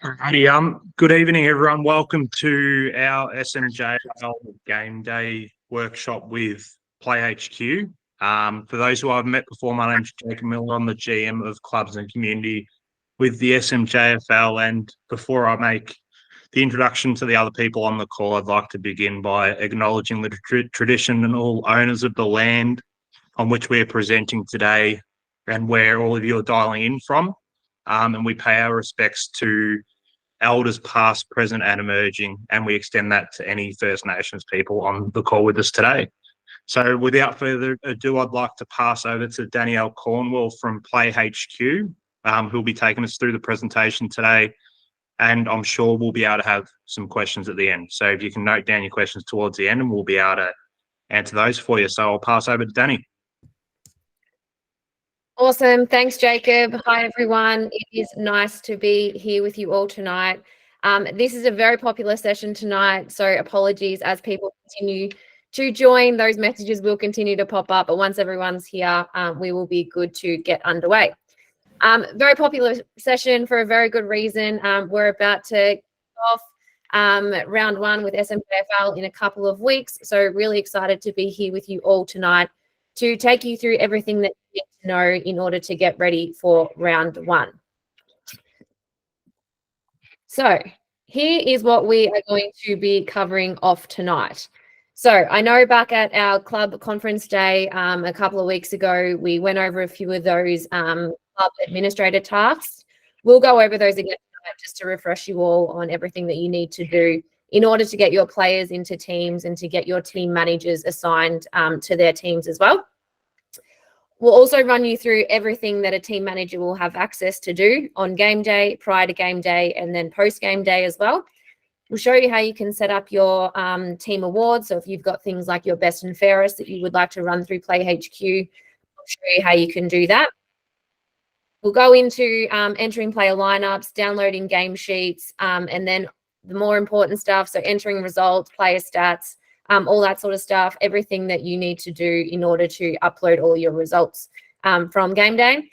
Alrighty, good evening, everyone. Welcome to our SMJFL game day workshop with Play HQ. For those who I've met before, my name's Jacob Miller. I'm the GM of Clubs and Community with the SMJFL. And before I make the introduction to the other people on the call, I'd like to begin by acknowledging the tradition and all owners of the land on which we're presenting today and where all of you are dialing in from. And we pay our respects to elders past, present and emerging, and we extend that to any First Nations people on the call with us today. So without further ado, I'd like to pass over to Danielle Cornwell from Play HQ, who'll be taking us through the presentation today, and I'm sure we'll be able to have some questions at the end. So if you can note down your questions towards the end and we'll be able to answer those for you. So I'll pass over to Danny. Awesome. Thanks, Jacob. Hi, everyone. It is nice to be here with you all tonight. This is a very popular session tonight, so apologies as people continue to join. Those messages will continue to pop up, but once everyone's here, we will be good to get underway. Very popular session for a very good reason. We're about to kick off round one with SMJFL in a couple of weeks, so really excited to be here with you all tonight to take you through everything that you need to know in order to get ready for round one. So here is what we are going to be covering off tonight. So I know back at our club conference day a couple of weeks ago, we went over a few of those club administrator tasks. We'll go over those again tonight just to refresh you all on everything that you need to do in order to get your players into teams and to get your team managers assigned to their teams as well. We'll also run you through everything that a team manager will have access to do on game day, prior to game day, and then post-game day as well. We'll show you how you can set up your team awards. So if you've got things like your best and fairest that you would like to run through Play HQ, I'll show you how you can do that. We'll go into entering player lineups, downloading game sheets, and then the more important stuff, so entering results, player stats, all that sort of stuff, everything that you need to do in order to upload all your results from game day.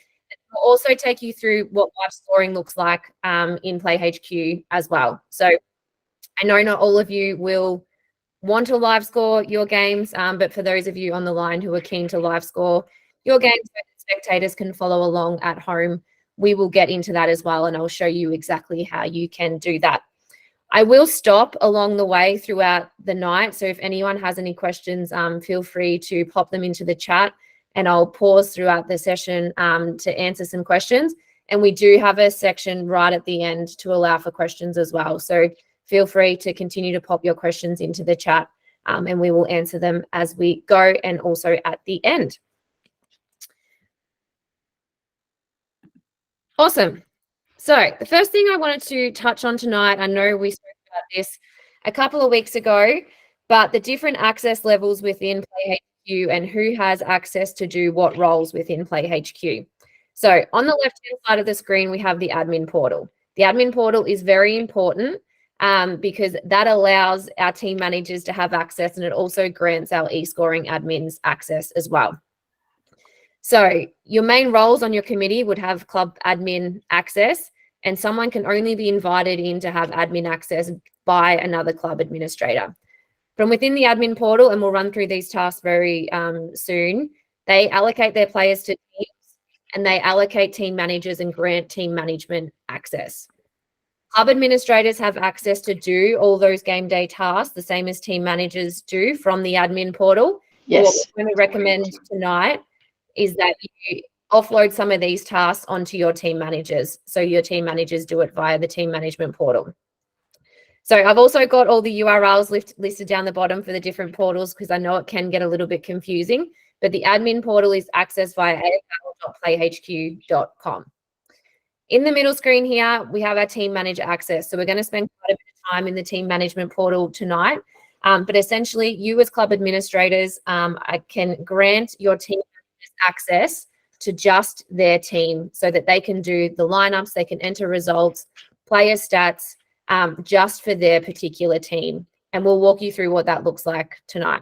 We'll also take you through what live scoring looks like in Play HQ as well. So I know not all of you will want to live score your games, but for those of you on the line who are keen to live score your games so that spectators can follow along at home, we will get into that as well, and I'll show you exactly how you can do that. I will stop along the way throughout the night. So if anyone has any questions, feel free to pop them into the chat and I'll pause throughout the session to answer some questions. And we do have a section right at the end to allow for questions as well. So feel free to continue to pop your questions into the chat and we will answer them as we go and also at the end. Awesome. So the first thing I wanted to touch on tonight, I know we spoke about this a couple of weeks ago, but the different access levels within Play HQ and who has access to do what roles within Play HQ. So on the left-hand side of the screen, we have the admin portal. The admin portal is very important because that allows our team managers to have access, and it also grants our e-scoring admins access as well. So your main roles on your committee would have club admin access, and someone can only be invited in to have admin access by another club administrator. From within the admin portal, and we'll run through these tasks very soon, they allocate their players to teams and they allocate team managers and grant team management access. Club administrators have access to do all those game day tasks, the same as team managers do from the admin portal. Yes. What we're going to recommend tonight is that you offload some of these tasks onto your team managers. So your team managers do it via the team management portal. So I've also got all the URLs listed down the bottom for the different portals because I know it can get a little bit confusing, but the admin portal is accessed via afl.playhq.com. In the middle screen here, we have our team manager access. So we're going to spend quite a bit of time in the team management portal tonight. But essentially, you as club administrators can grant your team access to just their team so that they can do the lineups, they can enter results, player stats, just for their particular team. And we'll walk you through what that looks like tonight.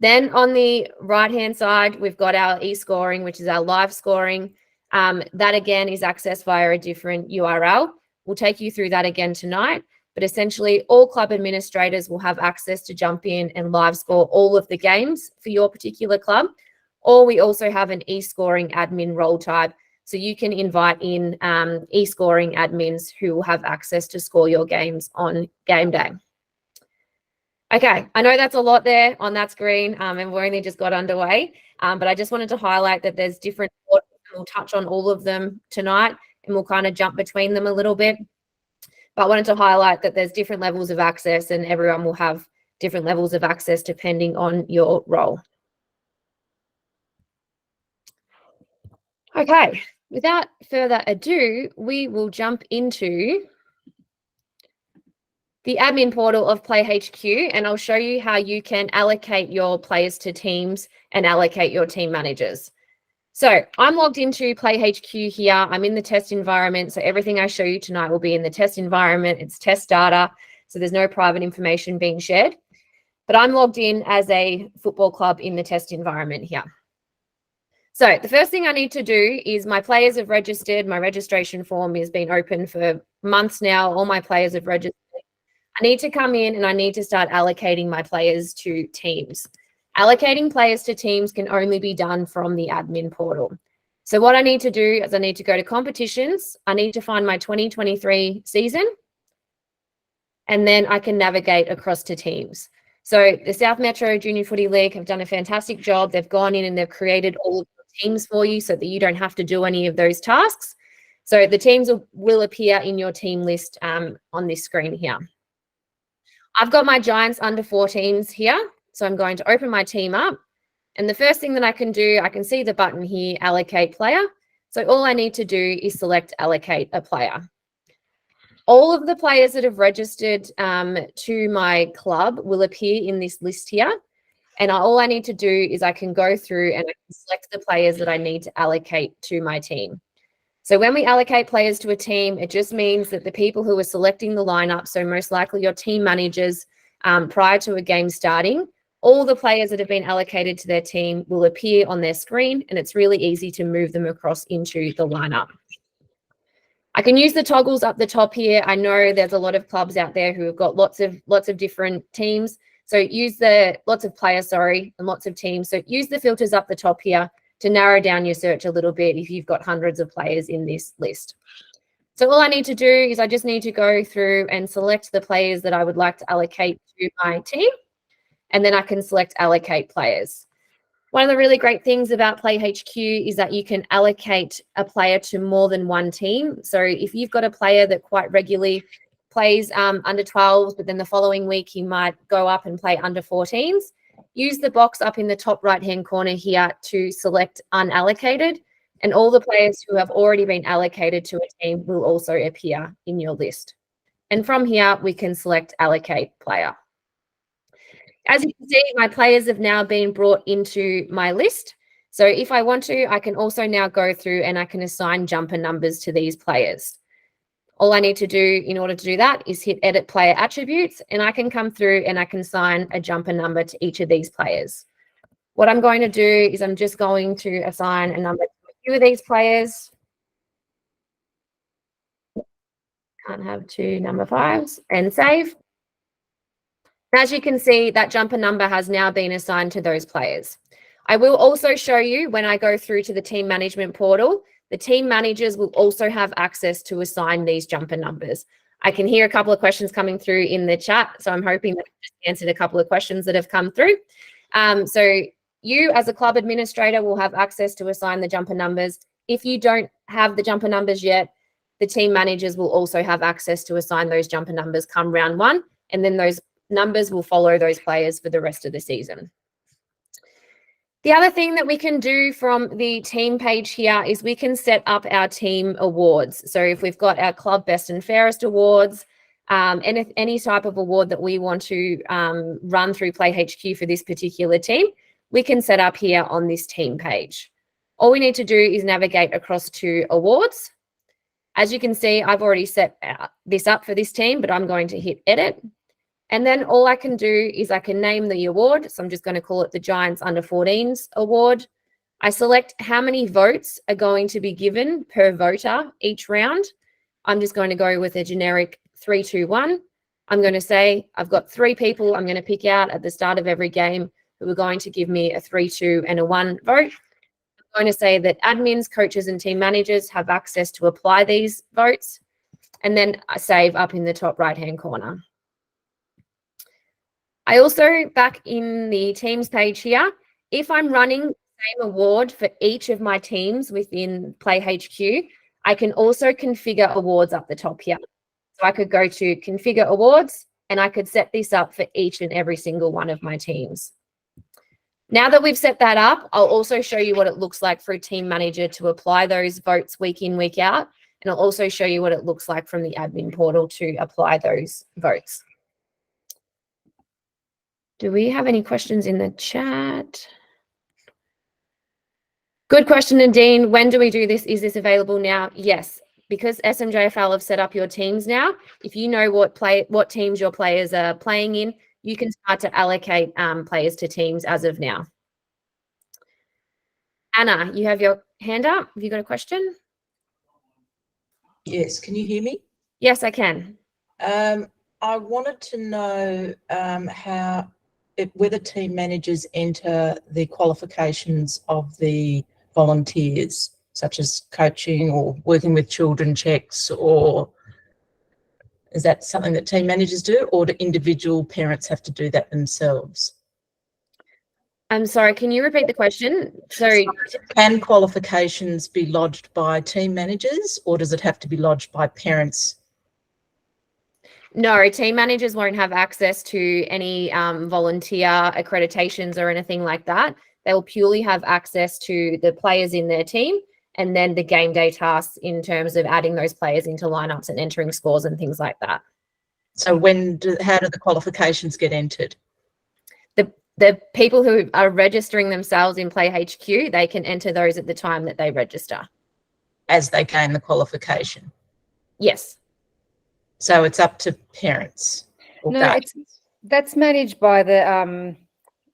Then on the right-hand side, we've got our e-scoring, which is our live scoring. That again is accessed via a different URL. We'll take you through that again tonight. But essentially, all club administrators will have access to jump in and live score all of the games for your particular club. Or we also have an e-scoring admin role type. So you can invite in e-scoring admins who will have access to score your games on game day. Okay, I know that's a lot there on that screen, and we've only just got underway, but I just wanted to highlight that there's different, we'll touch on all of them tonight, and we'll kind of jump between them a little bit. But I wanted to highlight that there's different levels of access, and everyone will have different levels of access depending on your role. Okay, without further ado, we will jump into the admin portal of Play HQ, and I'll show you how you can allocate your players to teams and allocate your team managers. So I'm logged into Play HQ here. I'm in the test environment. So everything I show you tonight will be in the test environment. It's test data. So there's no private information being shared. But I'm logged in as a football club in the test environment here. So the first thing I need to do is my players have registered. My registration form has been open for months now. All my players have registered. I need to come in and I need to start allocating my players to teams. Allocating players to teams can only be done from the admin portal. So what I need to do is I need to go to competitions. I need to find my 2023 season, and then I can navigate across to teams. So the South Metro Junior Footy League have done a fantastic job. They've gone in and they've created all of the teams for you so that you don't have to do any of those tasks. So the teams will appear in your team list on this screen here. I've got my Giants under 14s here. So I'm going to open my team up. And the first thing that I can do, I can see the button here, allocate player. So all I need to do is select allocate a player. All of the players that have registered to my club will appear in this list here. And all I need to do is I can go through and I can select the players that I need to allocate to my team. So when we allocate players to a team, it just means that the people who are selecting the lineup, so most likely your team managers prior to a game starting, all the players that have been allocated to their team will appear on their screen, and it's really easy to move them across into the lineup. I can use the toggles up the top here. I know there's a lot of clubs out there who have got lots of different teams. So use the lots of players, and lots of teams. So use the filters up the top here to narrow down your search a little bit if you've got hundreds of players in this list. So all I need to do is I just need to go through and select the players that I would like to allocate to my team. And then I can select allocate players. One of the really great things about Play HQ is that you can allocate a player to more than one team. So if you've got a player that quite regularly plays under 12s, but then the following week he might go up and play under 14s, use the box up in the top right-hand corner here to select unallocated, and all the players who have already been allocated to a team will also appear in your list. And from here, we can select allocate player. As you can see, my players have now been brought into my list. So if I want to, I can also now go through and I can assign jumper numbers to these players. All I need to do in order to do that is hit edit player attributes, and I can come through and I can assign a jumper number to each of these players. What I'm going to do is I'm just going to assign a number to a few of these players. Can't have two number 5s, and save. As you can see, that jumper number has now been assigned to those players. I will also show you when I go through to the team management portal, the team managers will also have access to assign these jumper numbers. I can hear a couple of questions coming through in the chat, so I'm hoping that I've just answered a couple of questions that have come through. So you as a club administrator will have access to assign the jumper numbers. If you don't have the jumper numbers yet, the team managers will also have access to assign those jumper numbers come round 1, and then those numbers will follow those players for the rest of the season. The other thing that we can do from the team page here is we can set up our team awards. So if we've got our club best and fairest awards, and if any type of award that we want to run through Play HQ for this particular team, we can set up here on this team page. All we need to do is navigate across to awards. As you can see, I've already set this up for this team, but I'm going to hit edit. And then all I can do is I can name the award. So I'm just going to call it the Giants Under 14s Award. I select how many votes are going to be given per voter each round. I'm just going to go with a generic 3, 2, 1. I'm going to say I've got 3 people I'm going to pick out at the start of every game who are going to give me a 3, 2, and a 1 vote. I'm going to say that admins, coaches, and team managers have access to apply these votes, and then I save up in the top right-hand corner. I also, back in the teams page here, if I'm running the same award for each of my teams within Play HQ, I can also configure awards up the top here. So I could go to configure awards and I could set this up for each and every single one of my teams. Now that we've set that up, I'll also show you what it looks like for a team manager to apply those votes week in, week out. And I'll also show you what it looks like from the admin portal to apply those votes. Do we have any questions in the chat? Good question, Nadine. When do we do this? Is this available now? Yes, because SMJFL have set up your teams now. If you know what teams your players are playing in, you can start to allocate players to teams as of now. Anna, you have your hand up. Have you got a question? Yes, can you hear me? Yes, I can. I wanted to know whether team managers enter the qualifications of the volunteers, such as coaching or working with children checks, or is that something that team managers do, or do individual parents have to do that themselves? I'm sorry, can you repeat the question? Sorry. Can qualifications be lodged by team managers, or does it have to be lodged by parents? No, team managers won't have access to any volunteer accreditations or anything like that. They will purely have access to the players in their team and then the game day tasks in terms of adding those players into lineups and entering scores and things like that. So how do the qualifications get entered? The people who are registering themselves in Play HQ, they can enter those at the time that they register. As they gain the qualification? Yes. So it's up to parents or guardians? That's managed by the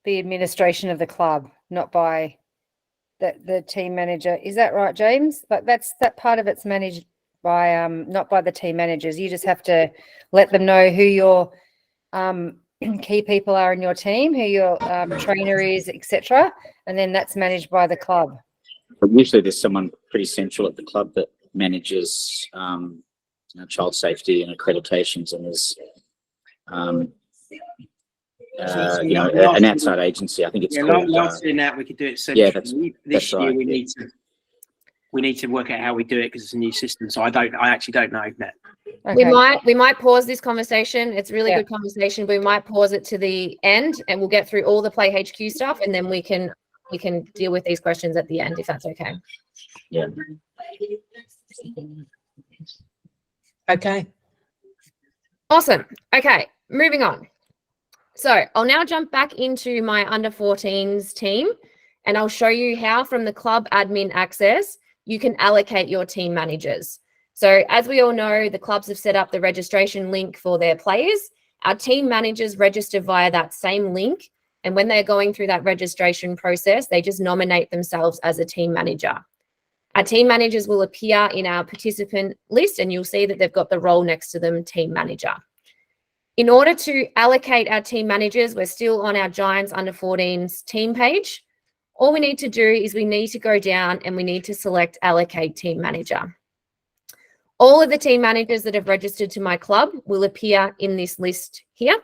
administration of the club, not by the team manager. Is that right, James? But that part of it's managed by not by the team managers. You just have to let them know who your key people are in your team, who your trainer is, etc., and then that's managed by the club. But usually there's someone pretty central at the club that manages child safety and accreditations, and there's an outside agency. I think it's called. Last year now we could do it centrally. This year right, we need to work out how we do it because it's a new system. So I actually don't know yet. Okay. We might pause this conversation. It's a really good conversation. But we might pause it to the end, and we'll get through all the Play HQ stuff, and then we can deal with these questions at the end if that's okay. Yeah. Okay. Awesome. Okay, moving on. So I'll now jump back into my under 14s team, and I'll show you how from the club admin access you can allocate your team managers. So as we all know, the clubs have set up the registration link for their players. Our team managers register via that same link. And when they're going through that registration process, they just nominate themselves as a team manager. Our team managers will appear in our participant list, and you'll see that they've got the role next to them, team manager. In order to allocate our team managers, we're still on our Giants under 14s team page. All we need to do is we need to go down and we need to select allocate team manager. All of the team managers that have registered to my club will appear in this list here.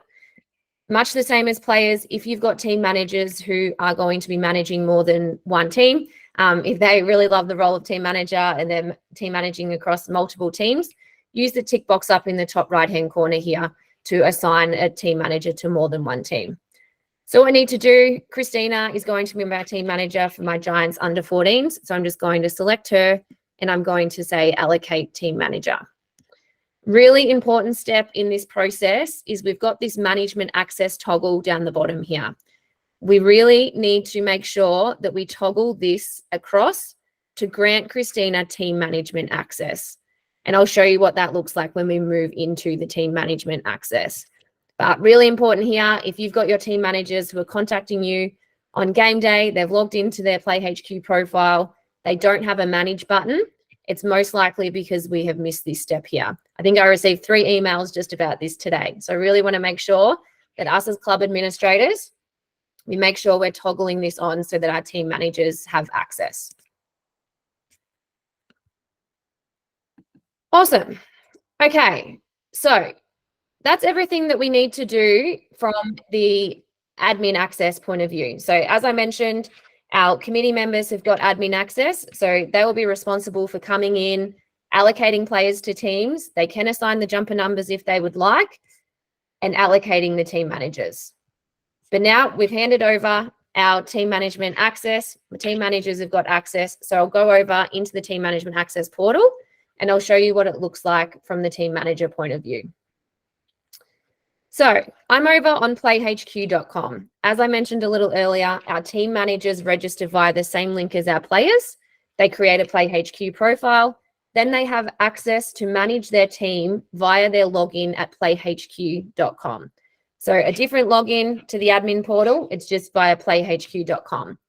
Much the same as players, if you've got team managers who are going to be managing more than one team, if they really love the role of team manager and they're team managing across multiple teams, use the tick box up in the top right-hand corner here to assign a team manager to more than one team. So what I need to do, Christina is going to be my team manager for my Giants under 14s. So I'm just going to select her and I'm going to say allocate team manager. Really important step in this process is we've got this management access toggle down the bottom here. We really need to make sure that we toggle this across to grant Christina team management access. And I'll show you what that looks like when we move into the team management access. But really important here, if you've got your team managers who are contacting you on game day, they've logged into their Play HQ profile, they don't have a manage button, it's most likely because we have missed this step here. I think I received 3 emails just about this today. So I really want to make sure that us as club administrators, we make sure we're toggling this on so that our team managers have access. Awesome. Okay, so that's everything that we need to do from the admin access point of view. So as I mentioned, our committee members have got admin access, so they will be responsible for coming in, allocating players to teams. They can assign the jumper numbers if they would like, and allocating the team managers. But now we've handed over our team management access. The team managers have got access. So I'll go over into the team management access portal and I'll show you what it looks like from the team manager point of view. So I'm over on playhq.com. As I mentioned a little earlier, our team managers register via the same link as our players. They create a PlayHQ profile. Then they have access to manage their team via their login at playhq.com. So a different login to the admin portal, it's just via playhq.com.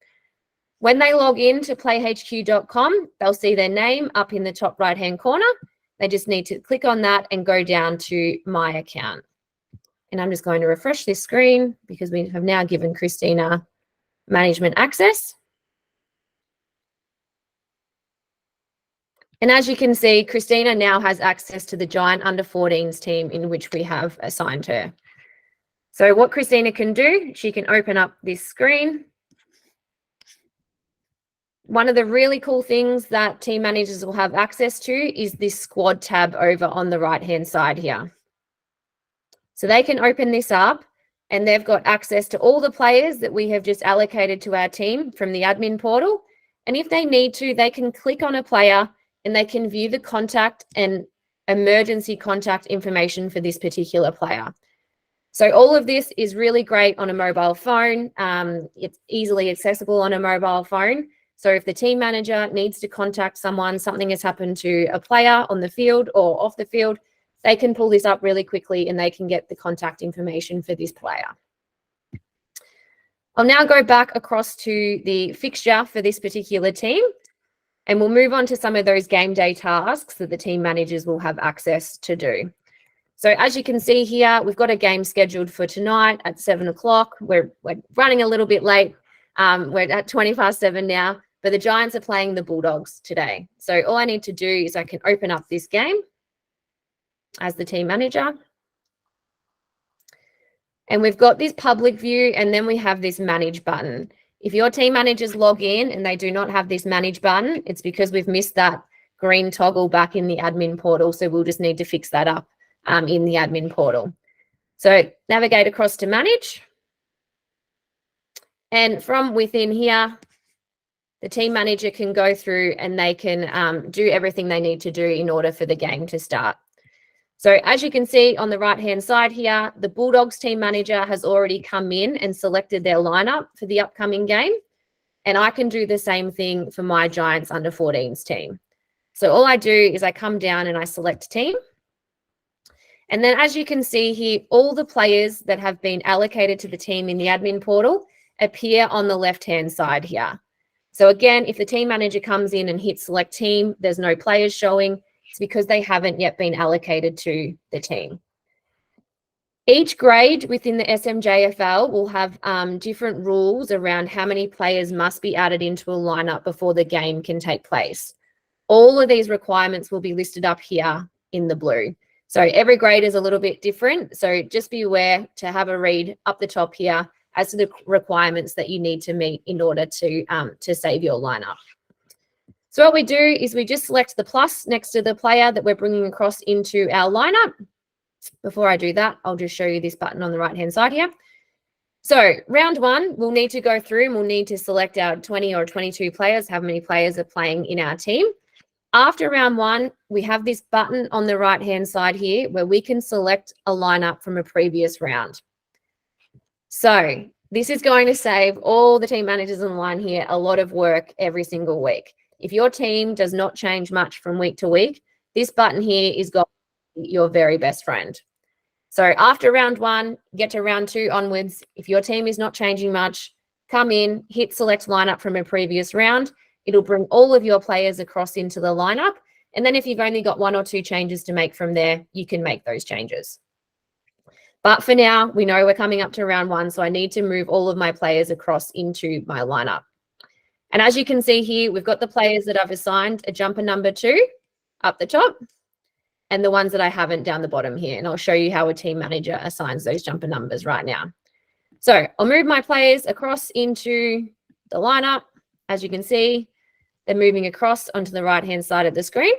When they log in to playhq.com, they'll see their name up in the top right-hand corner. They just need to click on that and go down to My Account. And I'm just going to refresh this screen because we have now given Christina management access. And as you can see, Christina now has access to the Giant Under-14s team in which we have assigned her. So what Christina can do, she can open up this screen. One of the really cool things that team managers will have access to is this squad tab over on the right-hand side here. So they can open this up and they've got access to all the players that we have just allocated to our team from the admin portal. And if they need to, they can click on a player and they can view the contact and emergency contact information for this particular player. So all of this is really great on a mobile phone. It's easily accessible on a mobile phone. So if the team manager needs to contact someone, something has happened to a player on the field or off the field, they can pull this up really quickly and they can get the contact information for this player. I'll now go back across to the fixture for this particular team and we'll move on to some of those game day tasks that the team managers will have access to do. So as you can see here, we've got a game scheduled for tonight at 7 o'clock. We're running a little bit late. We're at 7:20 now, but the Giants are playing the Bulldogs today. So all I need to do is I can open up this game as the team manager. And we've got this public view and then we have this manage button. If your team managers log in and they do not have this manage button, it's because we've missed that green toggle back in the admin portal. So we'll just need to fix that up in the admin portal. So navigate across to manage. And from within here, the team manager can go through and they can do everything they need to do in order for the game to start. So as you can see on the right-hand side here, the Bulldogs team manager has already come in and selected their lineup for the upcoming game. And I can do the same thing for my Giants Under-14s team. So all I do is I come down and I select team. And then as you can see here, all the players that have been allocated to the team in the admin portal appear on the left-hand side here. So again, if the team manager comes in and hits select team, there's no players showing. It's because they haven't yet been allocated to the team. Each grade within the SMJFL will have different rules around how many players must be added into a lineup before the game can take place. All of these requirements will be listed up here in the blue. So every grade is a little bit different. So just be aware to have a read up the top here as to the requirements that you need to meet in order to save your lineup. So what we do is we just select the plus next to the player that we're bringing across into our lineup. Before I do that, I'll just show you this button on the right-hand side here. So round one, we'll need to go through and we'll need to select our 20 or 22 players, how many players are playing in our team. After round one, we have this button on the right-hand side here where we can select a lineup from a previous round. So this is going to save all the team managers on the line here a lot of work every single week. If your team does not change much from week to week, this button here is going to be your very best friend. So after round one, get to round two onwards. If your team is not changing much, come in, hit select lineup from a previous round. It'll bring all of your players across into the lineup And then if you've only got 1 or 2 changes to make from there, you can make those changes. But for now, we know we're coming up to round 1, so I need to move all of my players across into my lineup. And as you can see here, we've got the players that I've assigned a jumper number 2 up the top, and the ones that I haven't down the bottom here. And I'll show you how a team manager assigns those jumper numbers right now. So I'll move my players across into the lineup. As you can see, they're moving across onto the right-hand side of the screen.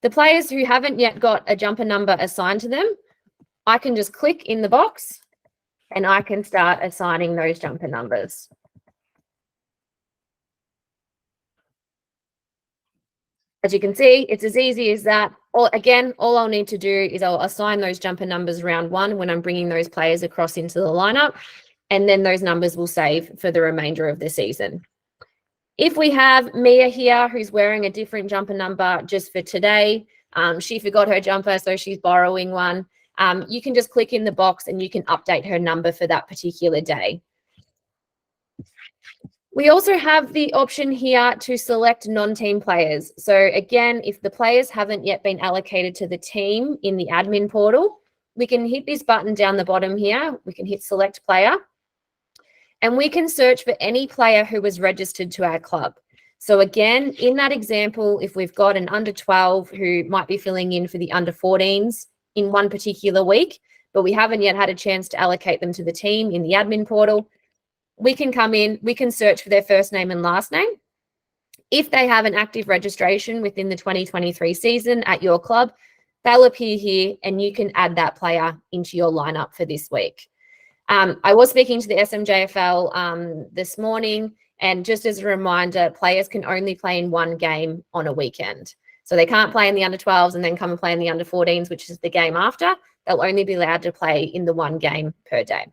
The players who haven't yet got a jumper number assigned to them, I can just click in the box and I can start assigning those jumper numbers. As you can see, it's as easy as that. Again, all I'll need to do is I'll assign those jumper numbers round 1 when I'm bringing those players across into the lineup, and then those numbers will save for the remainder of the season. If we have Mia here who's wearing a different jumper number just for today, she forgot her jumper, so she's borrowing one. You can just click in the box and you can update her number for that particular day. We also have the option here to select non-team players. So again, if the players haven't yet been allocated to the team in the admin portal, we can hit this button down the bottom here. We can hit select player, and we can search for any player who was registered to our club. So again, in that example, if we've got an under 12 who might be filling in for the under 14s in one particular week, but we haven't yet had a chance to allocate them to the team in the admin portal, we can come in, we can search for their first name and last name. If they have an active registration within the 2023 season at your club, they'll appear here and you can add that player into your lineup for this week. I was speaking to the SMJFL this morning, and just as a reminder, players can only play in one game on a weekend. So they can't play in the under 12s and then come and play in the under 14s, which is the game after. They'll only be allowed to play in the one game per day.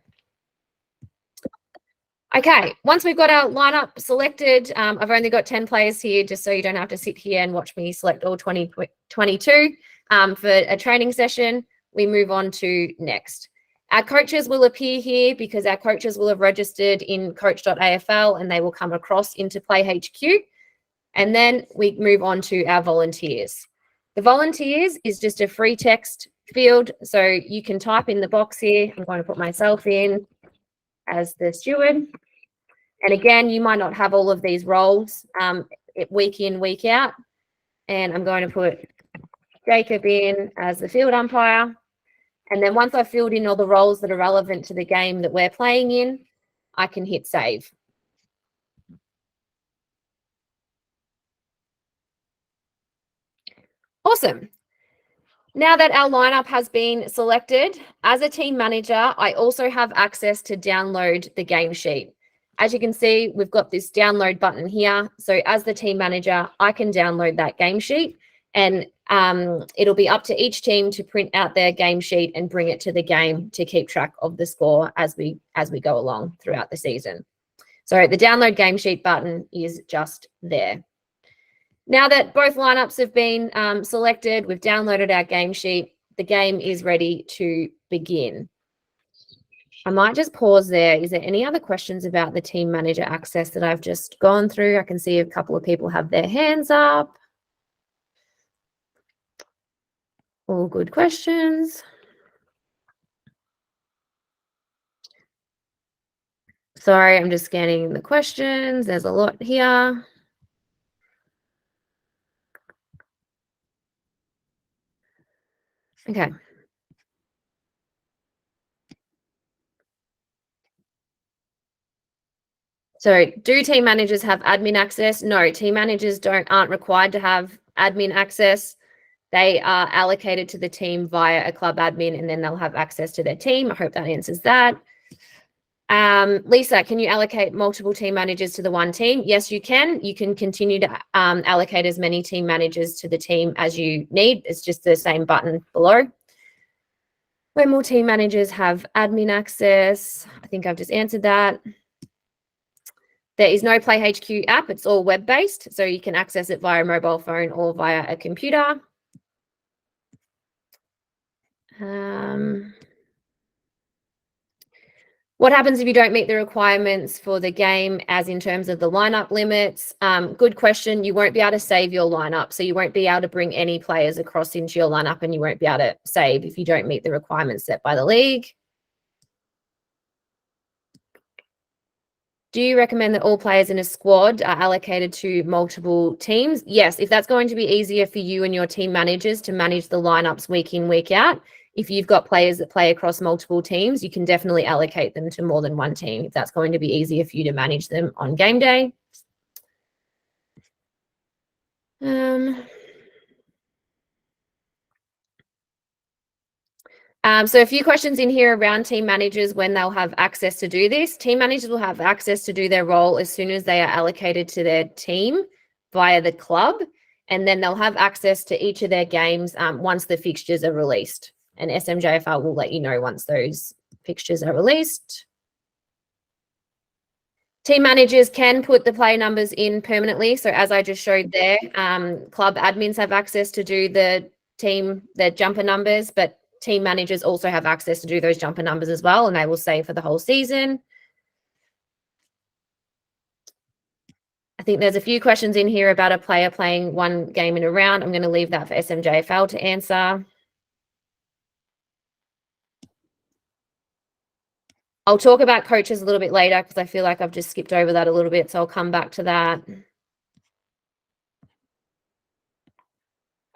Okay, once we've got our lineup selected, I've only got 10 players here, just so you don't have to sit here and watch me select all 22 for a training session. We move on to next. Our coaches will appear here because our coaches will have registered in coach.afl and they will come across into Play HQ. And then we move on to our volunteers. The volunteers is just a free text field, so you can type in the box here. I'm going to put myself in as the steward. And again, you might not have all of these roles week in, week out. And I'm going to put Jacob in as the field umpire. And then once I've filled in all the roles that are relevant to the game that we're playing in, I can hit save. Awesome. Now that our lineup has been selected, as a team manager, I also have access to download the game sheet. As you can see, we've got this download button here. So as the team manager, I can download that game sheet, and it'll be up to each team to print out their game sheet and bring it to the game to keep track of the score as we go along throughout the season. So the download game sheet button is just there. Now that both lineups have been selected, we've downloaded our game sheet, the game is ready to begin. I might just pause there. Is there any other questions about the team manager access that I've just gone through? I can see a couple of people have their hands up. All good questions. Sorry, I'm just scanning the questions. There's a lot here. Okay. So do team managers have admin access? No, team managers aren't required to have admin access. They are allocated to the team via a club admin, and then they'll have access to their team. I hope that answers that. Lisa, can you allocate multiple team managers to the one team? Yes, you can. You can continue to allocate as many team managers to the team as you need. It's just the same button below. When will team managers have admin access? I think I've just answered that. There is no Play HQ app. It's all web-based, so you can access it via a mobile phone or via a computer. What happens if you don't meet the requirements for the game, as in terms of the lineup limits? Good question. You won't be able to save your lineup. So you won't be able to bring any players across into your lineup, and you won't be able to save if you don't meet the requirements set by the league. Do you recommend that all players in a squad are allocated to multiple teams? Yes, if that's going to be easier for you and your team managers to manage the lineups week in, week out. If you've got players that play across multiple teams, you can definitely allocate them to more than one team if that's going to be easier for you to manage them on game day. So a few questions in here around team managers when they'll have access to do this. Team managers will have access to do their role as soon as they are allocated to their team via the club, and then they'll have access to each of their games once the fixtures are released. And SMJFL will let you know once those fixtures are released. Team managers can put the player numbers in permanently. So as I just showed there, club admins have access to do the jumper numbers, but team managers also have access to do those jumper numbers as well, and they will save for the whole season. I think there's a few questions in here about a player playing one game in a round. I'm going to leave that for SMJFL to answer. I'll talk about coaches a little bit later because I feel like I've just skipped over that a little bit, so I'll come back to that.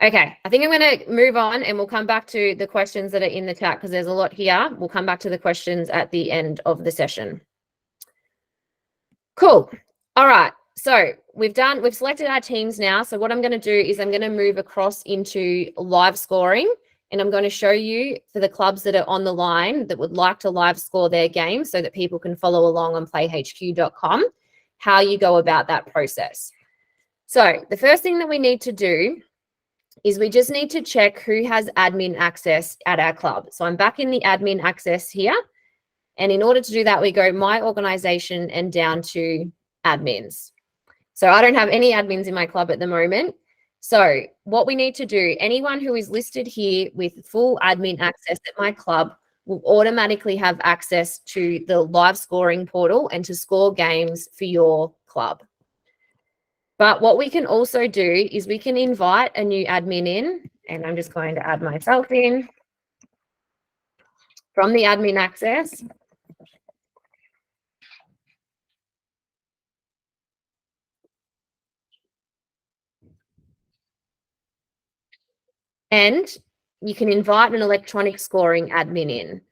Okay, I think I'm going to move on and we'll come back to the questions that are in the chat because there's a lot here. We'll come back to the questions at the end of the session. Cool. All right. So we've selected our teams now. So what I'm going to do is I'm going to move across into live scoring, and I'm going to show you for the clubs that are on the line that would like to live score their game so that people can follow along on playhq.com, how you go about that process. So the first thing that we need to do is we just need to check who has admin access at our club. So I'm back in the admin access here. And in order to do that, we go my organization and down to admins. So I don't have any admins in my club at the moment. So what we need to do, anyone who is listed here with full admin access at my club will automatically have access to the live scoring portal and to score games for your club. But what we can also do is we can invite a new admin in, and I'm just going to add myself in from the admin access. And you can invite an electronic scoring admin in.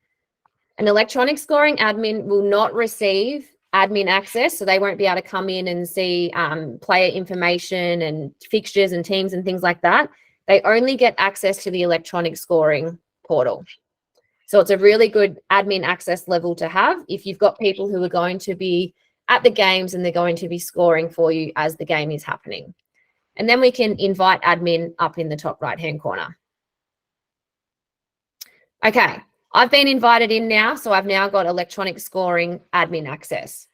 An electronic scoring admin will not receive admin access, so they won't be able to come in and see player information and fixtures and teams and things like that. They only get access to the electronic scoring portal. So it's a really good admin access level to have if you've got people who are going to be at the games and they're going to be scoring for you as the game is happening. And then we can invite admin up in the top right-hand corner. Okay, I've been invited in now, so I've now got electronic scoring admin access.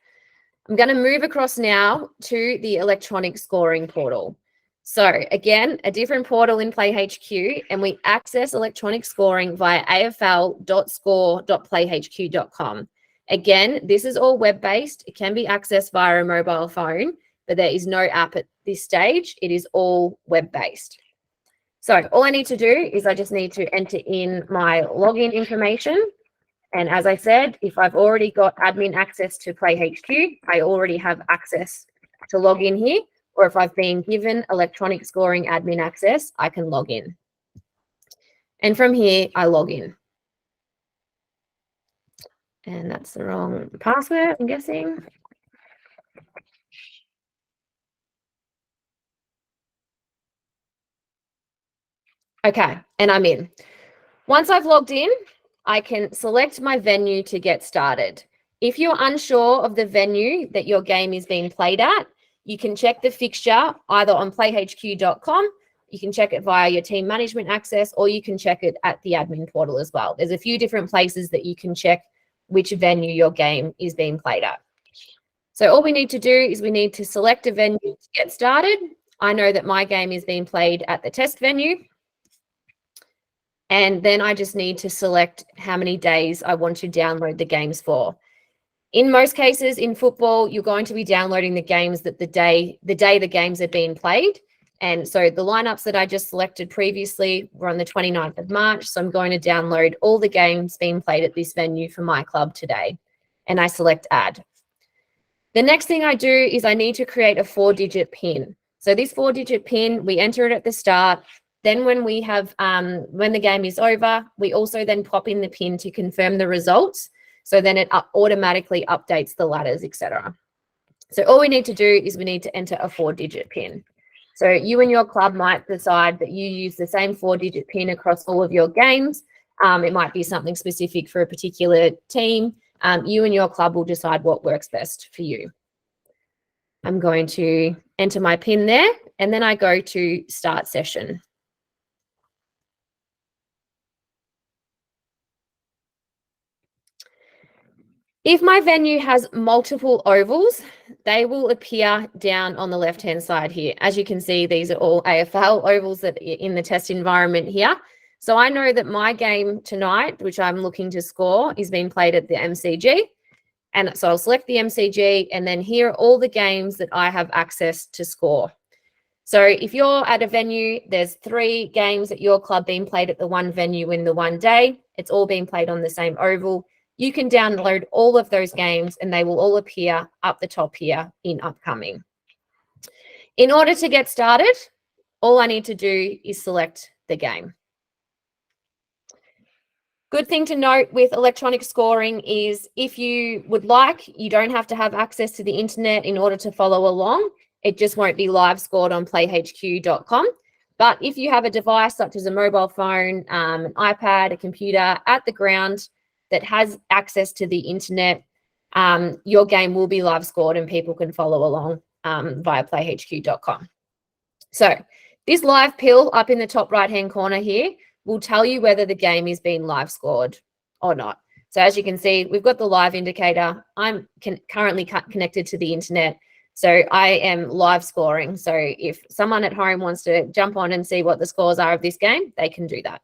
I'm going to move across now to the electronic scoring portal. So again, a different portal in PlayHQ, and we access electronic scoring via afl.score.playhq.com. Again, this is all web-based. It can be accessed via a mobile phone, but there is no app at this stage. It is all web-based. So all I need to do is I just need to enter in my login information. And as I said, if I've already got admin access to PlayHQ, I already have access to log in here. Or if I've been given electronic scoring admin access, I can log in. And from here, I log in. And that's the wrong password, I'm guessing. Okay, and I'm in. Once I've logged in, I can select my venue to get started. If you're unsure of the venue that your game is being played at, you can check the fixture either on playhq.com, you can check it via your team management access, or you can check it at the admin portal as well. There's a few different places that you can check which venue your game is being played at. So all we need to do is we need to select a venue to get started. I know that my game is being played at the test venue. And then I just need to select how many days I want to download the games for. In most cases in football, you're going to be downloading the games that the day the games are being played. And so the lineups that I just selected previously were on the 29th of March. So I'm going to download all the games being played at this venue for my club today. And I select add. The next thing I do is I need to create a 4-digit PIN. So this 4-digit PIN, we enter it at the start. Then when we have, when the game is over, we also then pop in the PIN to confirm the results. So then it automatically updates the ladders, etc. So all we need to do is we need to enter a 4-digit PIN. So you and your club might decide that you use the same 4-digit PIN across all of your games. It might be something specific for a particular team. You and your club will decide what works best for you. I'm going to enter my PIN there, and then I go to start session. If my venue has multiple ovals, they will appear down on the left-hand side here. As you can see, these are all AFL ovals that are in the test environment here. So I know that my game tonight, which I'm looking to score, is being played at the MCG. And so I'll select the MCG, and then here are all the games that I have access to score. So if you're at a venue, there's 3 games at your club being played at the one venue in the one day. It's all being played on the same oval. You can download all of those games and they will all appear up the top here in upcoming. In order to get started, all I need to do is select the game. Good thing to note with electronic scoring is if you would like, you don't have to have access to the internet in order to follow along. It just won't be live scored on playhq.com. But if you have a device such as a mobile phone, an iPad, a computer at the ground that has access to the internet, your game will be live scored and people can follow along via playhq.com. So this live pill up in the top right-hand corner here will tell you whether the game is being live scored or not. So as you can see, we've got the live indicator. I'm currently connected to the internet, so I am live scoring. So if someone at home wants to jump on and see what the scores are of this game, they can do that.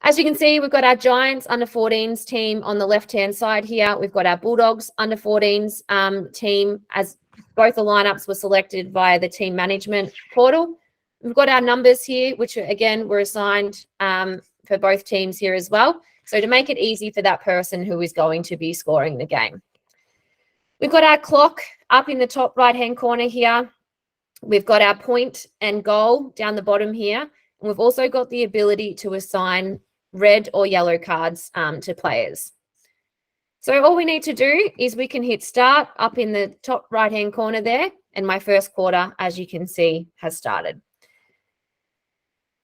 As you can see, we've got our Giants under-14s team on the left-hand side here. We've got our Bulldogs under-14s team, as both the lineups were selected via the team management portal. We've got our numbers here, which again were assigned for both teams here as well. So to make it easy for that person who is going to be scoring the game. We've got our clock up in the top right-hand corner here. We've got our point and goal down the bottom here. And we've also got the ability to assign red or yellow cards to players. So all we need to do is we can hit start up in the top right-hand corner there. And my first quarter, as you can see, has started.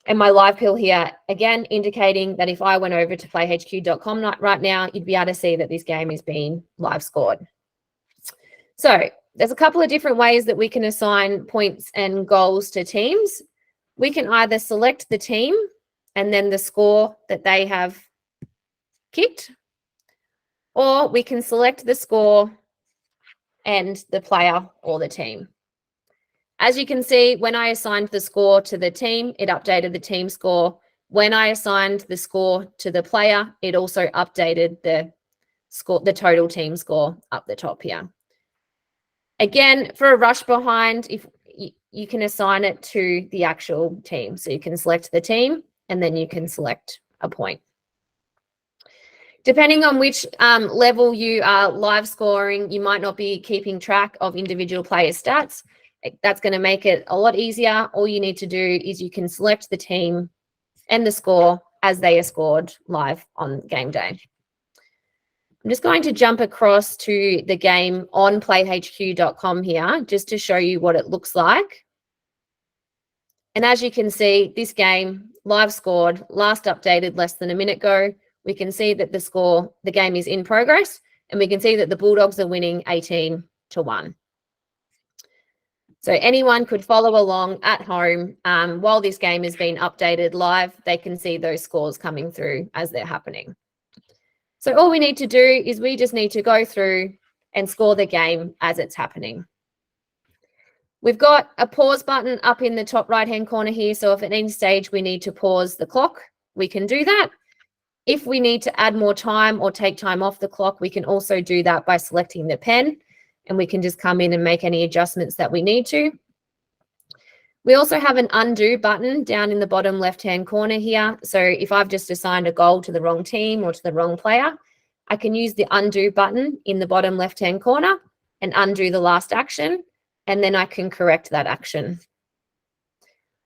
And my live pill here, again, indicating that if I went over to playhq.com right now, you'd be able to see that this game is being live scored. So there's a couple of different ways that we can assign points and goals to teams. We can either select the team and then the score that they have kicked, or we can select the score and the player or the team. As you can see, when I assigned the score to the team, it updated the team score. When I assigned the score to the player, it also updated the score, the total team score up the top here. Again, for a rush behind, if you can assign it to the actual team. So you can select the team and then you can select a point. Depending on which level you are live scoring, you might not be keeping track of individual player stats. That's going to make it a lot easier. All you need to do is you can select the team and the score as they are scored live on game day. I'm just going to jump across to the game on playhq.com here just to show you what it looks like. And as you can see, this game live scored, last updated less than a minute ago. We can see that the game is in progress, and we can see that the Bulldogs are winning 18-1. So anyone could follow along at home while this game is being updated live. They can see those scores coming through as they're happening. So all we need to do is we just need to go through and score the game as it's happening. We've got a pause button up in the top right-hand corner here. So if at any stage we need to pause the clock, we can do that. If we need to add more time or take time off the clock, we can also do that by selecting the pen, and we can just come in and make any adjustments that we need to. We also have an undo button down in the bottom left-hand corner here. So if I've just assigned a goal to the wrong team or to the wrong player, I can use the undo button in the bottom left-hand corner and undo the last action, and then I can correct that action.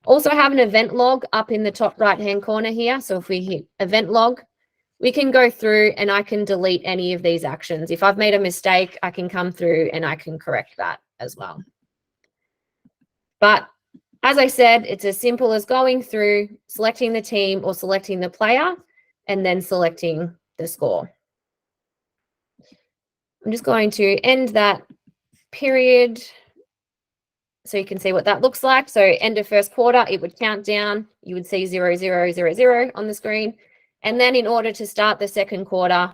Also have an event log up in the top right-hand corner here. So if we hit event log, we can go through and I can delete any of these actions. If I've made a mistake, I can come through and I can correct that as well. But as I said, it's as simple as going through, selecting the team or selecting the player, and then selecting the score. I'm just going to end that period so you can see what that looks like. So end of first quarter, it would count down. You would see 0, 0, 0, 0 on the screen. And then in order to start the second quarter,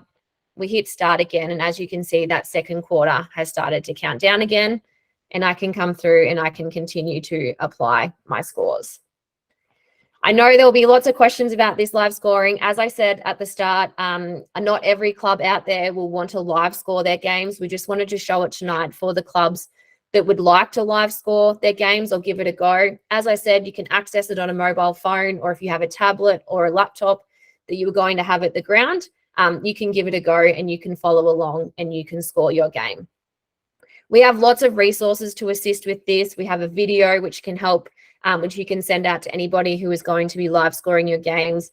we hit start again. And as you can see, that second quarter has started to count down again. And I can come through and I can continue to apply my scores. I know there will be lots of questions about this live scoring. As I said at the start, not every club out there will want to live score their games. We just wanted to show it tonight for the clubs that would like to live score their games or give it a go. As I said, you can access it on a mobile phone, or if you have a tablet or a laptop that you were going to have at the ground, you can give it a go and you can follow along and you can score your game. We have lots of resources to assist with this. We have a video which can help, which you can send out to anybody who is going to be live scoring your games.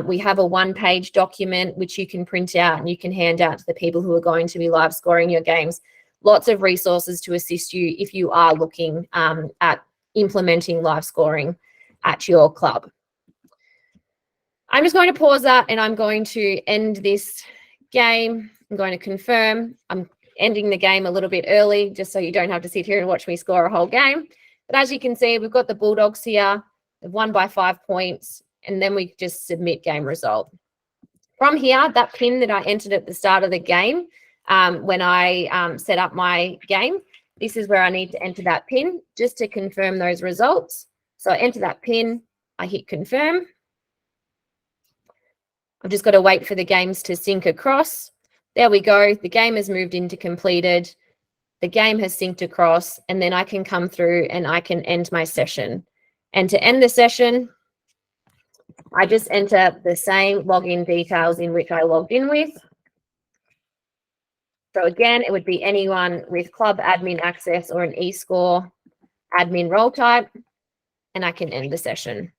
We have a one-page document which you can print out and you can hand out to the people who are going to be live scoring your games. Lots of resources to assist you if you are looking at implementing live scoring at your club. I'm just going to pause that and I'm going to end this game. I'm going to confirm. I'm ending the game a little bit early just so you don't have to sit here and watch me score a whole game. But as you can see, we've got the Bulldogs here. They've won by 5 points, and then we just submit game result. From here, that pin that I entered at the start of the game, when I set up my game, this is where I need to enter that pin just to confirm those results. So I enter that pin, I hit confirm. I've just got to wait for the games to sync across. There we go. The game has moved into completed. The game has synced across, and then I can come through and I can end my session. And to end the session, I just enter the same login details in which I logged in with. So again, it would be anyone with club admin access or an eScore admin role type, and I can end the session.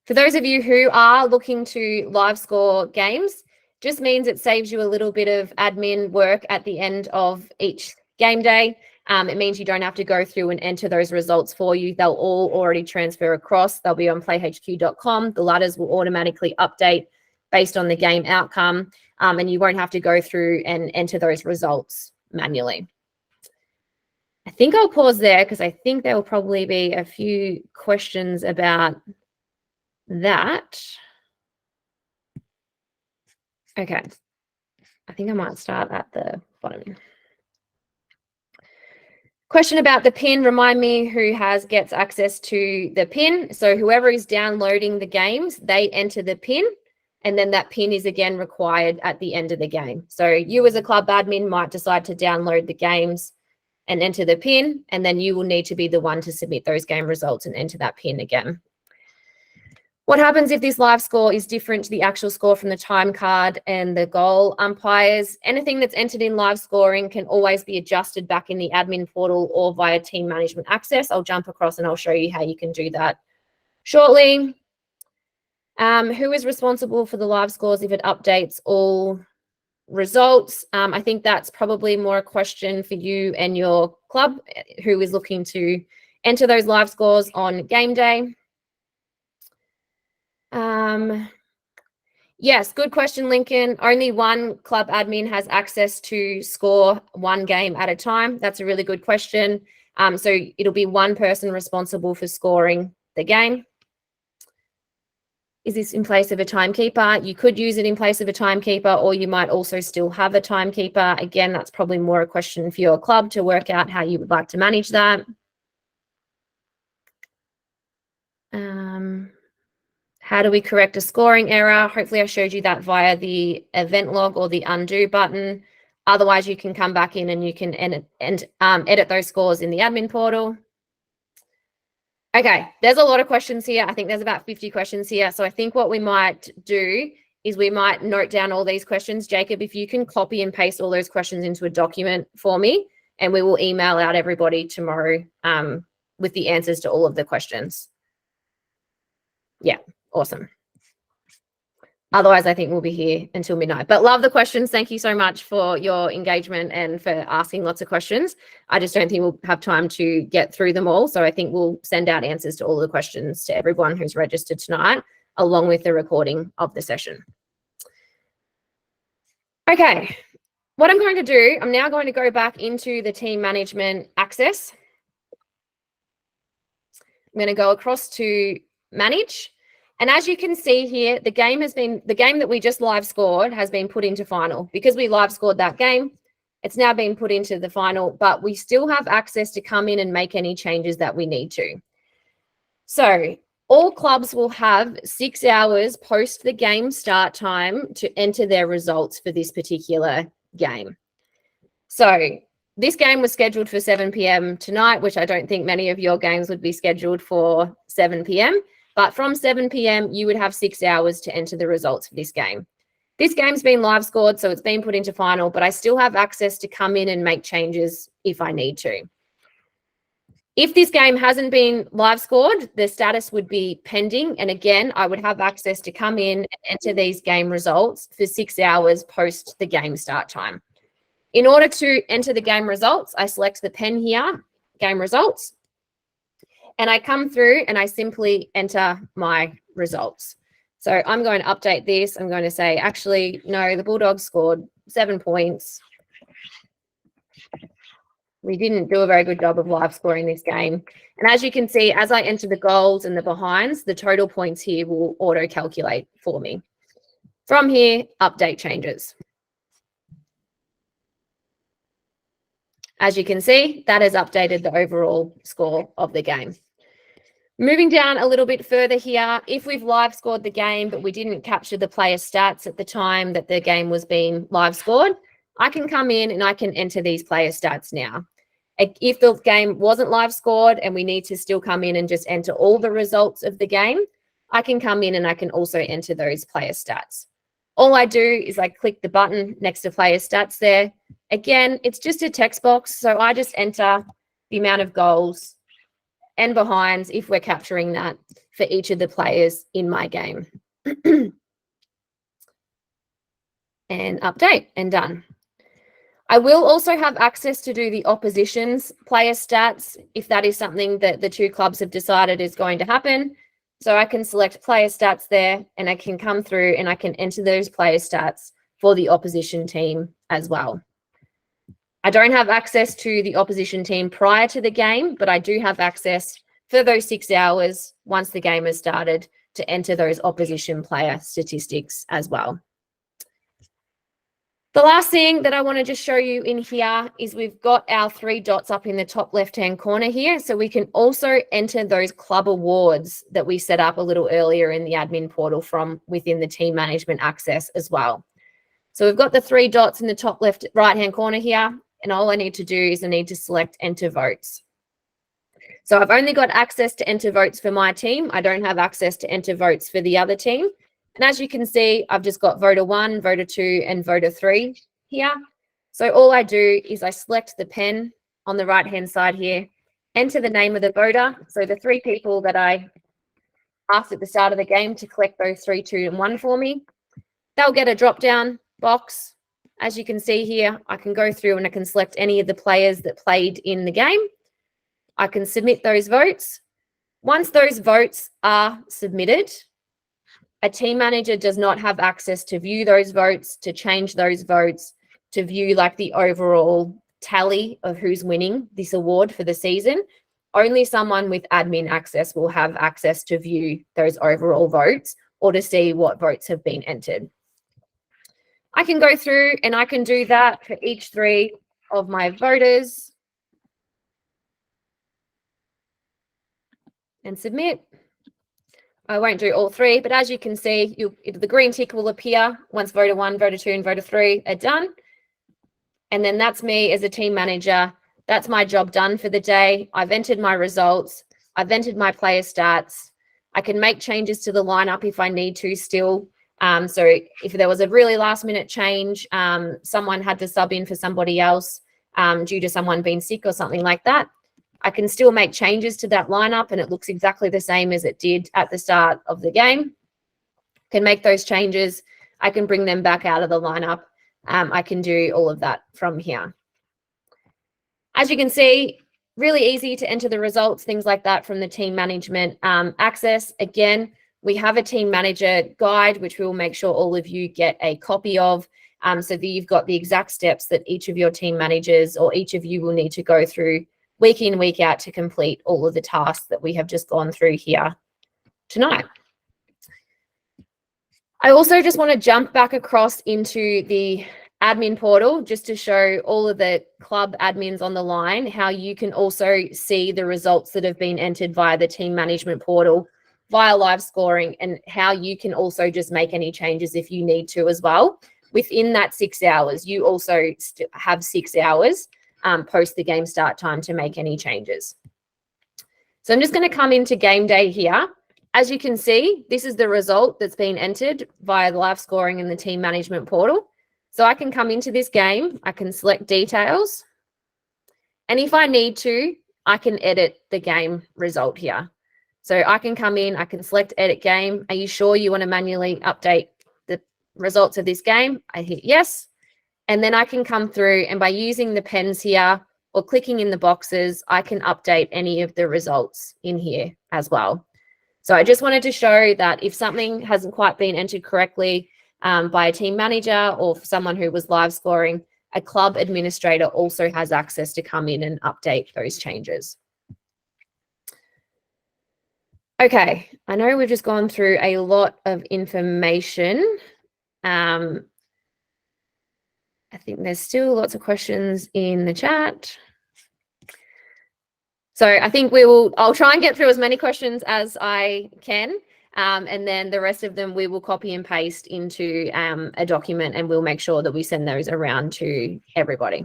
For those of you who are looking to live score games, just means it saves you a little bit of admin work at the end of each game day. It means you don't have to go through and enter those results for you. They'll all already transfer across. They'll be on playhq.com. The ladders will automatically update based on the game outcome, and you won't have to go through and enter those results manually. I think I'll pause there because I think there will probably be a few questions about that. Okay, I think I might start at the bottom. Question about the pin. Remind me who gets access to the pin. So whoever is downloading the games, they enter the pin, and then that pin is again required at the end of the game. So you as a club admin might decide to download the games and enter the pin, and then you will need to be the one to submit those game results and enter that pin again. What happens if this live score is different to the actual score from the time card and the goal umpires? Anything that's entered in live scoring can always be adjusted back in the admin portal or via team management access. I'll jump across and I'll show you how you can do that shortly. Who is responsible for the live scores if it updates all results? I think that's probably more a question for you and your club who is looking to enter those live scores on game day. Yes, good question, Lincoln. Only one club admin has access to score one game at a time. That's a really good question. So it'll be one person responsible for scoring the game. Is this in place of a timekeeper? You could use it in place of a timekeeper, or you might also still have a timekeeper. Again, that's probably more a question for your club to work out how you would like to manage How do we correct a scoring error? Hopefully I showed you that via the event log or the undo button. Otherwise, you can come back in and you can edit those scores in the admin portal. Okay, there's a lot of questions here. I think there's about 50 questions here. So I think what we might do is we might note down all these questions. Jacob, if you can copy and paste all those questions into a document for me, and we will email out everybody tomorrow with the answers to all of the questions. Yeah, awesome. Otherwise, I think we'll be here until midnight. But love the questions. Thank you so much for your engagement and for asking lots of questions. I just don't think we'll have time to get through them all. So I think we'll send out answers to all the questions to everyone who's registered tonight, along with the recording of the session. Okay, what I'm going to do, I'm now going to go back into the team management access. I'm going to go across to manage. And as you can see here, the game that we just live scored has been put into final. Because we live scored that game, it's now been put into the final, but we still have access to come in and make any changes that we need to. So all clubs will have 6 hours post the game start time to enter their results for this particular game. So this game was scheduled for 7 p.m. tonight, which I don't think many of your games would be scheduled for 7 p.m. But from 7 p.m., you would have 6 hours to enter the results for this game. This game's been live scored, so it's been put into final, but I still have access to come in and make changes if I need to. If this game hasn't been live scored, the status would be pending. And again, I would have access to come in and enter these game results for 6 hours post the game start time. In order to enter the game results, I select the pen here, game results. And I come through and I simply enter my results. So I'm going to update this. I'm going to say, actually, no, the Bulldogs scored 7 points. We didn't do a very good job of live scoring this game. And as you can see, as I enter the goals and the behinds, the total points here will auto calculate for me. From here, update changes. As you can see, that has updated the overall score of the game. Moving down a little bit further here, if we've live scored the game, but we didn't capture the player stats at the time that the game was being live scored, I can come in and I can enter these player stats now. If the game wasn't live scored and we need to still come in and just enter all the results of the game, I can come in and I can also enter those player stats. All I do is I click the button next to player stats there. Again, it's just a text box, so I just enter the amount of goals and behinds if we're capturing that for each of the players in my game. And update and done. I will also have access to do the opposition's player stats if that is something that the two clubs have decided is going to happen. So I can select player stats there and I can come through and I can enter those player stats for the opposition team as well. I don't have access to the opposition team prior to the game, but I do have access for those 6 hours once the game has started to enter those opposition player statistics as well. The last thing that I want to just show you in here is we've got our 3 dots up in the top left-hand corner here. So we can also enter those club awards that we set up a little earlier in the admin portal from within the team management access as well. So we've got the 3 dots in the top left right-hand corner here. And all I need to do is I need to select enter votes. So I've only got access to enter votes for my team. I don't have access to enter votes for the other team. And as you can see, I've just got voter 1, voter 2, and voter 3 here. So all I do is I select the pen on the right-hand side here, enter the name of the voter. So the 3 people that I asked at the start of the game to collect those 3, 2, and 1 for me, they'll get a drop-down box. As you can see here, I can go through and I can select any of the players that played in the game. I can submit those votes. Once those votes are submitted, a team manager does not have access to view those votes, to change those votes, to view like the overall tally of who's winning this award for the season. Only someone with admin access will have access to view those overall votes or to see what votes have been entered. I can go through and I can do that for each 3 of my voters and submit. I won't do all three, but as you can see, the green tick will appear once voter 1, voter 2, and voter 3 are done. And then that's me as a team manager. That's my job done for the day. I've entered my results. I've entered my player stats. I can make changes to the lineup if I need to still. So if there was a really last minute change, someone had to sub in for somebody else due to someone being sick or something like that, I can still make changes to that lineup and it looks exactly the same as it did at the start of the game. Can make those changes. I can bring them back out of the lineup. I can do all of that from here. As you can see, really easy to enter the results, things like that from the team management access. Again, we have a team manager guide, which we will make sure all of you get a copy of, so that you've got the exact steps that each of your team managers or each of you will need to go through week in, week out to complete all of the tasks that we have just gone through here tonight. I also just want to jump back across into the admin portal just to show all of the club admins on the line how you can also see the results that have been entered via the team management portal via live scoring, and how you can also just make any changes if you need to as well. Within that 6 hours, you also have 6 hours post the game start time to make any changes. So I'm just going to come into game day here. As you can see, this is the result that's been entered via live scoring in the team management portal. So I can come into this game, I can select details, and if I need to, I can edit the game result here. So I can come in, I can select edit game. Are you sure you want to manually update the results of this game? I hit yes. And then I can come through, and by using the pens here or clicking in the boxes, I can update any of the results in here as well. So I just wanted to show that if something hasn't quite been entered correctly by a team manager or for someone who was live scoring, a club administrator also has access to come in and update those changes. Okay, I know we've just gone through a lot of information. I think there's still lots of questions in the chat. So I think I'll try and get through as many questions as I can. And then the rest of them we will copy and paste into a document, and we'll make sure that we send those around to everybody.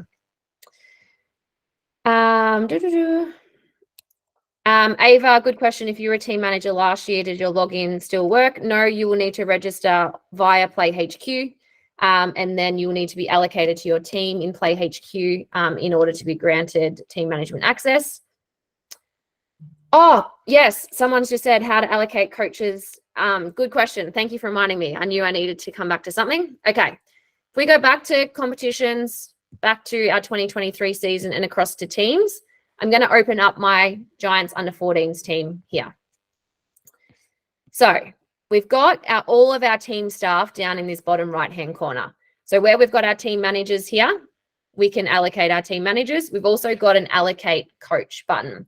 Ava, good question. If you were a team manager last year, did your login still work? No, you will need to register via Play HQ, and then you will need to be allocated to your team in Play HQ in order to be granted team management access. Oh, yes, someone's just said how to allocate coaches. Good question. Thank you for reminding me. I knew I needed to come back to something. Okay, if we go back to competitions, back to our 2023 season and across to teams, I'm going to open up my Giants under 14s team here. So we've got all of our team staff down in this bottom right-hand corner. So where we've got our team managers here, we can allocate our team managers. We've also got an allocate coach button.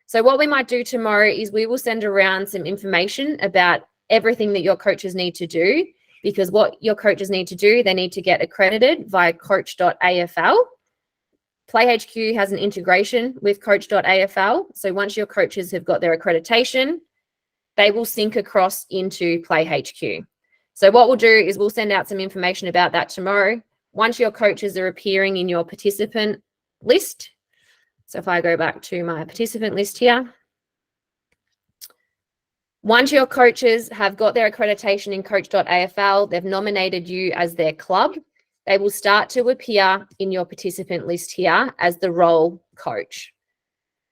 So what we might do tomorrow is we will send around some information about everything that your coaches need to do, because what your coaches need to do, they need to get accredited via coach.afl. Play HQ has an integration with coach.afl. So once your coaches have got their accreditation, they will sync across into Play HQ. So what we'll do is we'll send out some information about that tomorrow. Once your coaches are appearing in your participant list, so if I go back to my participant list here, once your coaches have got their accreditation in coach.afl, they've nominated you as their club, they will start to appear in your participant list here as the role coach.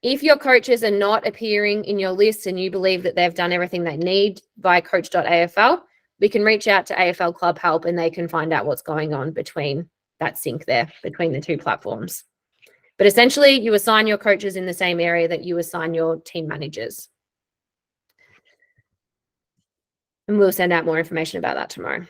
If your coaches are not appearing in your list and you believe that they've done everything they need via coach.afl, we can reach out to AFL Club Help and they can find out what's going on between that sync there, between the two platforms. But essentially, you assign your coaches in the same area that you assign your team managers. And we'll send out more information about that tomorrow.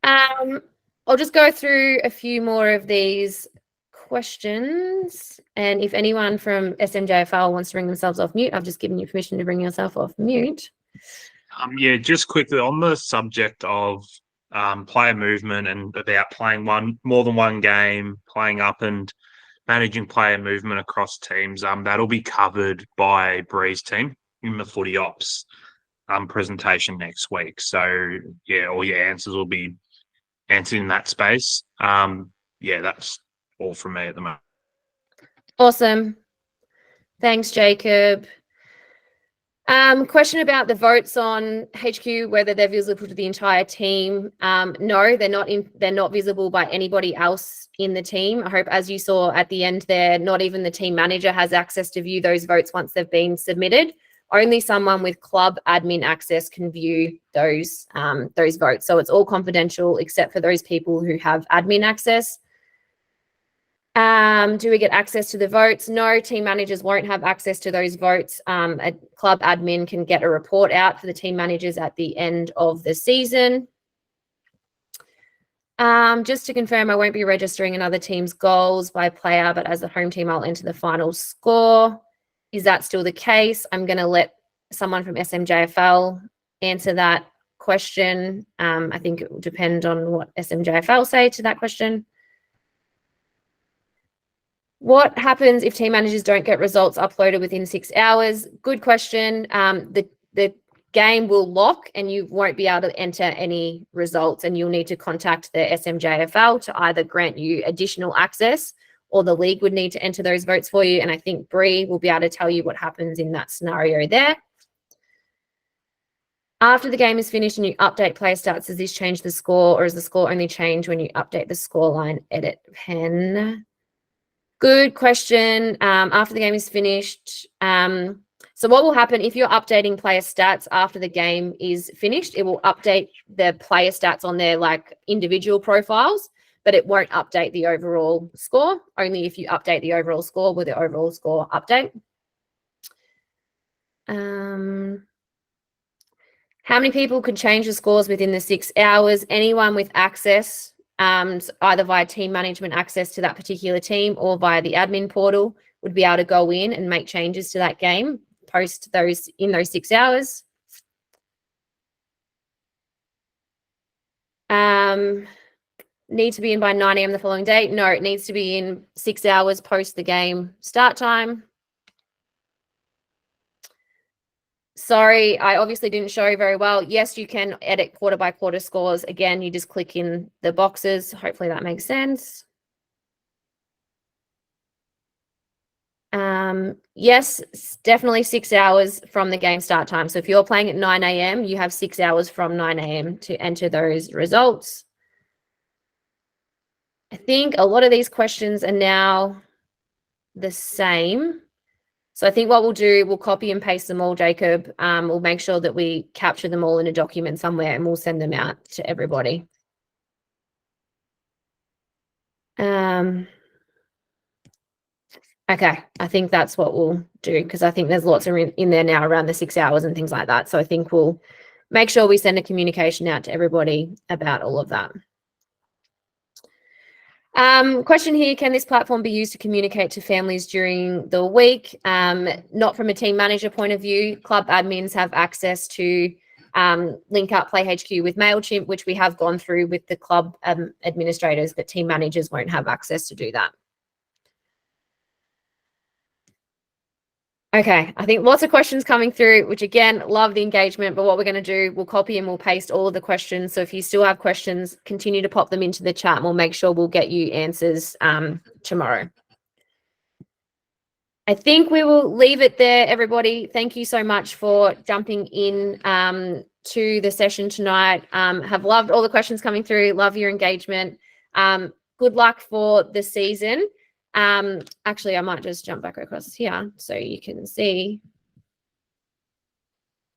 I'll just go through a few more of these questions. And if anyone from SMJFL wants to bring themselves off mute, I've just given you permission to bring yourself off mute. Yeah, just quickly on the subject of player movement and about playing more than one game, playing up and managing player movement across teams, that'll be covered by Bree's team. in the footy ops presentation next week. So yeah, all your answers will be answered in that space. Yeah, that's all from me at the moment. Awesome. Thanks, Jacob. Question about the votes on HQ, whether they're visible to the entire team. No, they're not visible by anybody else in the team. I hope, as you saw at the end there, not even the team manager has access to view those votes once they've been submitted. Only someone with club admin access can view those votes. So it's all confidential except for those people who have admin access. Do we get access to the votes? No, team managers won't have access to those votes. A club admin can get a report out for the team managers at the end of the season. Just to confirm, I won't be registering another team's goals by player, but as the home team, I'll enter the final score. Is that still the case? I'm going to let someone from SMJFL answer that question. I think it will depend on what SMJFL say to that question. What happens if team managers don't get results uploaded within 6 hours? Good question. The game will lock and you won't be able to enter any results, and you'll need to contact the SMJFL to either grant you additional access, or the league would need to enter those votes for you. And I think Bree will be able to tell you what happens in that scenario there. After the game is finished and you update player stats, does this change the score, or is the score only change when you update the scoreline edit pen? Good question. After the game is finished, so what will happen if you're updating player stats after the game is finished? It will update the player stats on their like individual profiles, but it won't update the overall score. Only if you update the overall score will the overall score update. How many people could change the scores within the 6 hours? Anyone with access, either via team management access to that particular team or via the admin portal, would be able to go in and make changes to that game, post those in those 6 hours. Need to be in by 9 a.m. the following day? No, it needs to be in 6 hours post the game start time. Sorry, I obviously didn't show very well. Yes, you can edit quarter by quarter scores. Again, you just click in the boxes. Hopefully that makes sense. Yes, definitely 6 hours from the game start time. So if you're playing at 9 a.m., you have 6 hours from 9 a.m. to enter those results. I think a lot of these questions are now the same. So I think what we'll do, we'll copy and paste them all, Jacob. We'll make sure that we capture them all in a document somewhere and we'll send them out to everybody. Okay, I think that's what we'll do, because I think there's lots in there now around the 6 hours and things like that. So I think we'll make sure we send a communication out to everybody about all of that. Question here, can this platform be used to communicate to families during the week? Not from a team manager point of view. Club admins have access to link up Play HQ with MailChimp, which we have gone through with the club administrators, but team managers won't have access to do that. Okay, I think lots of questions coming through, which again, love the engagement, but what we're going to do, we'll copy and we'll paste all of the questions. So if you still have questions, continue to pop them into the chat and we'll make sure we'll get you answers tomorrow. I think we will leave it there, everybody. Thank you so much for jumping in to the session tonight. Have loved all the questions coming through, love your engagement. Good luck for the season. Actually, I might just jump back across here so you can see.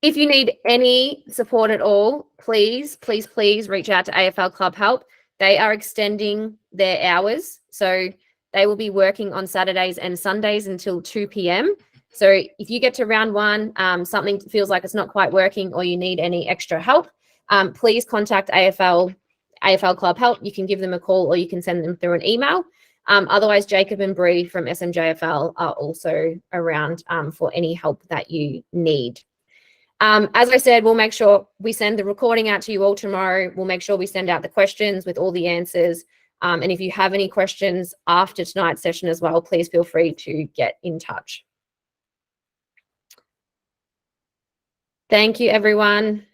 If you need any support at all, please, please, please reach out to AFL Club Help. They are extending their hours. So they will be working on Saturdays and Sundays until 2 p.m. So if you get to round one, something feels like it's not quite working or you need any extra help, please contact AFL Club Help. You can give them a call or you can send them through an email. Otherwise, Jacob and Bree from SMJFL are also around for any help that you need. As I said, we'll make sure we send the recording out to you all tomorrow. We'll make sure we send out the questions with all the answers. And if you have any questions after tonight's session as well, please feel free to get in touch. Thank you, everyone.